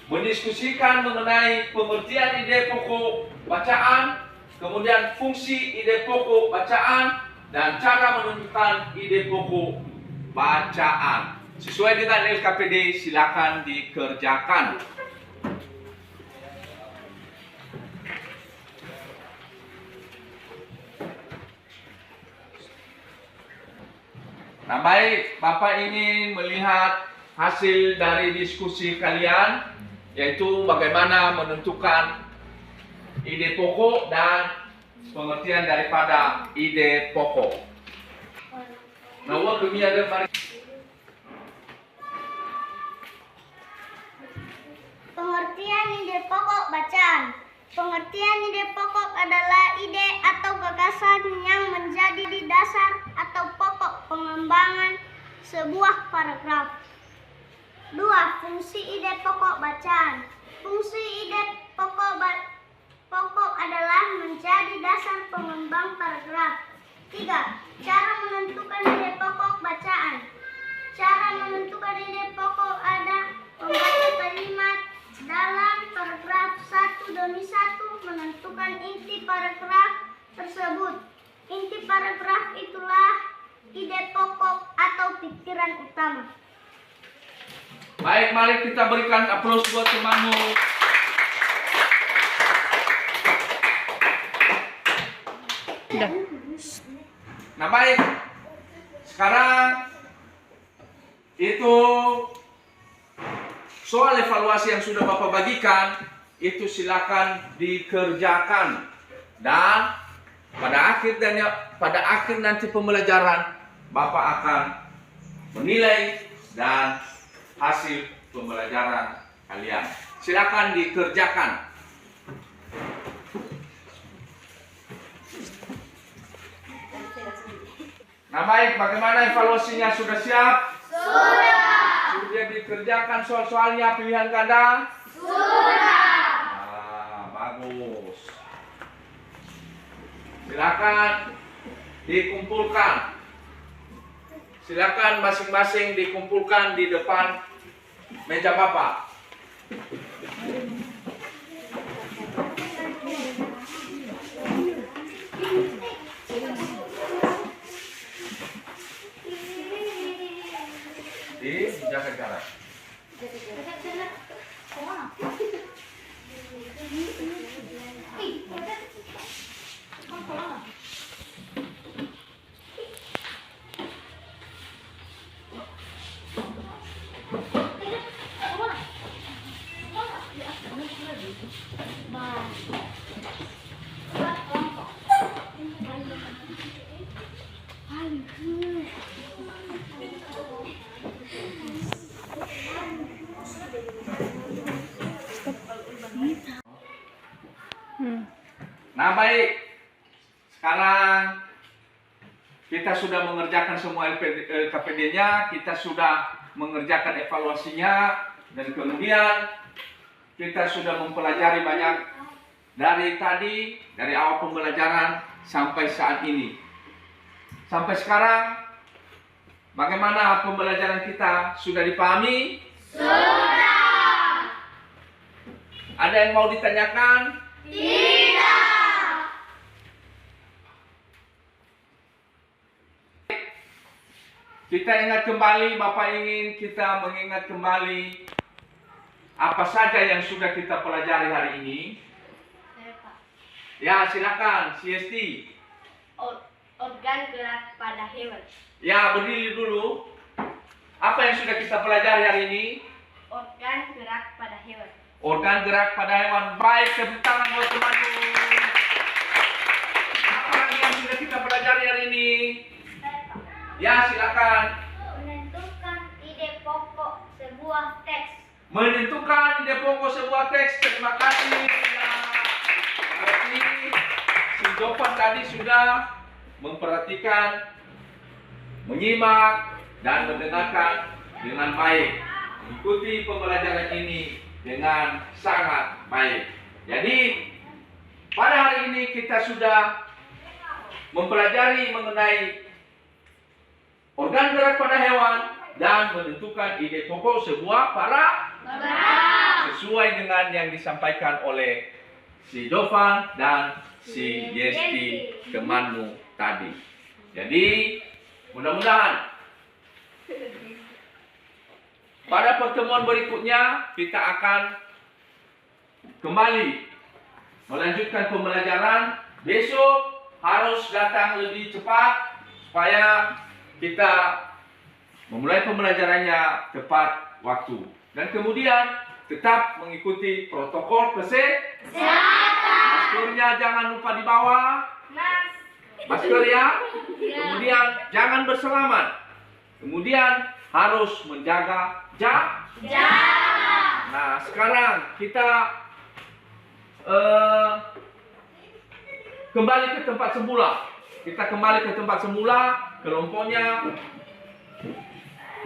mendiskusikan mengenai pengertian ide pokok bacaan, kemudian fungsi ide pokok bacaan, dan cara menentukan ide pokok bacaan. Sesuai dengan LKPD, silakan dikerjakan. Nah, baik, Bapak ingin melihat hasil dari diskusi kalian, yaitu bagaimana menentukan ide pokok dan pengertian daripada ide pokok. Nah, waktu ini ada mari. Pengertian ide pokok bacaan. Pengertian ide pokok adalah ide atau gagasan yang menjadi dasar atau pokok pengembangan sebuah paragraf. 2. Fungsi ide pokok bacaan. Fungsi ide pokok adalah menjadi dasar pengembang paragraf. 3. Cara menentukan ide pokok bacaan. Cara menentukan ide pokok ada membaca kalimat dalam paragraf 1 demi 1, menentukan inti paragraf tersebut. Inti paragraf itulah ide pokok atau pikiran utama. Baik, mari kita berikan aplaus buat temanmu. Nah, baik. Sekarang itu soal evaluasi yang sudah Bapak bagikan, itu silakan dikerjakan. Dan pada akhir nanti pembelajaran, Bapak akan menilai dan hasil pembelajaran kalian. Silakan dikerjakan. Nah, baik, bagaimana evaluasinya? Sudah siap? Sudah dikerjakan soal-soalnya pilihan ganda? Sudah. Bagus. Silakan dikumpulkan. Silakan masing-masing dikumpulkan di depan meja Bapak. Jaga jarak. Nah baik, sekarang kita sudah mengerjakan semua LKPD-nya, kita sudah mengerjakan evaluasinya, dan kemudian kita sudah mempelajari banyak dari tadi, dari awal pembelajaran sampai saat ini. Sampai sekarang, bagaimana pembelajaran kita? Sudah dipahami? Sudah. Ada yang mau ditanyakan? Tidak. Kita ingat kembali, Bapak ingin kita mengingat kembali apa saja yang sudah kita pelajari hari ini. Ya, silakan, CST. Organ gerak pada hewan. Ya, berdiri dulu. Apa yang sudah kita pelajari hari ini? Organ gerak pada hewan. Organ gerak pada hewan. Baik, tepuk tangan buat temanku. Apa lagi yang sudah kita pelajari hari ini? Ya, silakan. Menentukan ide pokok sebuah teks. Menentukan ide pokok sebuah teks. Terima kasih. Ya. Berarti si Jovan tadi sudah memperhatikan, menyimak, dan mendengarkan dengan baik. Mengikuti pembelajaran ini dengan sangat baik. Jadi, pada hari ini kita sudah mempelajari mengenai organ gerak pada hewan dan menentukan ide pokok sebuah paragraf sesuai dengan yang disampaikan oleh si Jovan dan si Yesti temanmu tadi. Jadi mudah-mudahan pada pertemuan berikutnya kita akan kembali melanjutkan pembelajaran. Besok harus datang lebih cepat supaya kita memulai pembelajarannya tepat waktu. Dan kemudian tetap mengikuti protokol kesehatan. Maskernya jangan lupa dibawa. Masker ya. Kemudian jangan berselamat. Kemudian harus menjaga jarak. Nah, sekarang kita kembali ke tempat semula. Kita kembali ke tempat semula, kelompoknya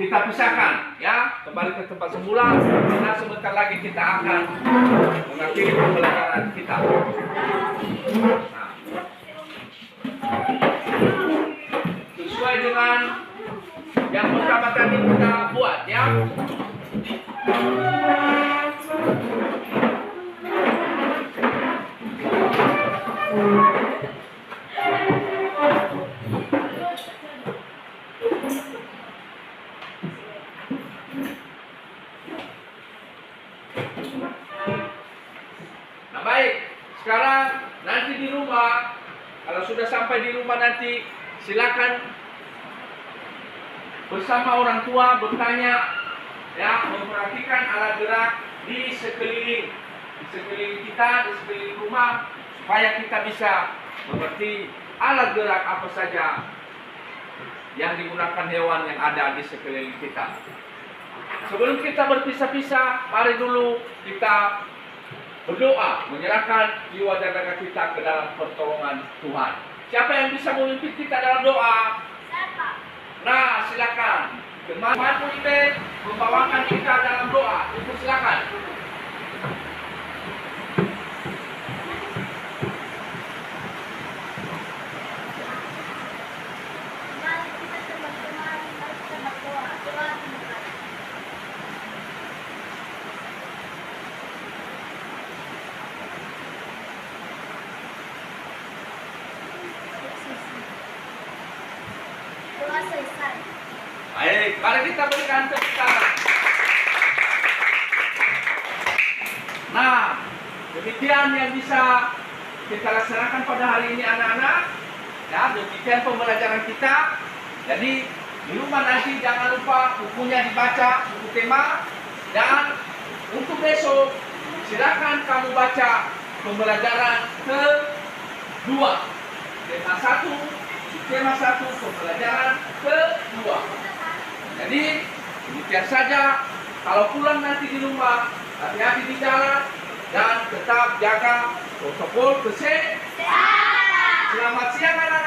kita pisahkan, ya, kembali ke tempat semula. Karena sebentar lagi kita akan mengakhiri pembelajaran kita. Nah, sesuai dengan yang pertama tadi kita buat, ya. Nah baik, sekarang nanti di rumah, kalau sudah sampai di rumah nanti silakan bersama orang tua bertanya, ya, memperhatikan alat gerak di sekeliling kita, di sekeliling rumah, supaya kita bisa mengerti alat gerak apa saja yang digunakan hewan yang ada di sekeliling kita. Sebelum kita berpisah-pisah, mari dulu kita berdoa, menyerahkan jiwa dan raga kita ke dalam pertolongan Tuhan. Siapa yang bisa memimpin kita dalam doa? Nah, silakan. Teman-teman kita membawakan kita dalam doa. Itu silakan. Mari kita teman-teman, mari kita berdoa. Doa dimulai. Doa selesai. Baik, mari kita berikan tepuk tangan. Nah, demikian yang bisa kita laksanakan pada hari ini anak-anak. Ya, demikian pembelajaran kita. Jadi, di rumah nanti jangan lupa bukunya dibaca, buku tema. Dan untuk besok, silakan kamu baca pembelajaran kedua. Tema 1, pembelajaran kedua. Jadi, demikian saja. Kalau pulang nanti di rumah, hati-hati di jalan dan tetap jaga Protokol kesehatan. Selamat siang anak.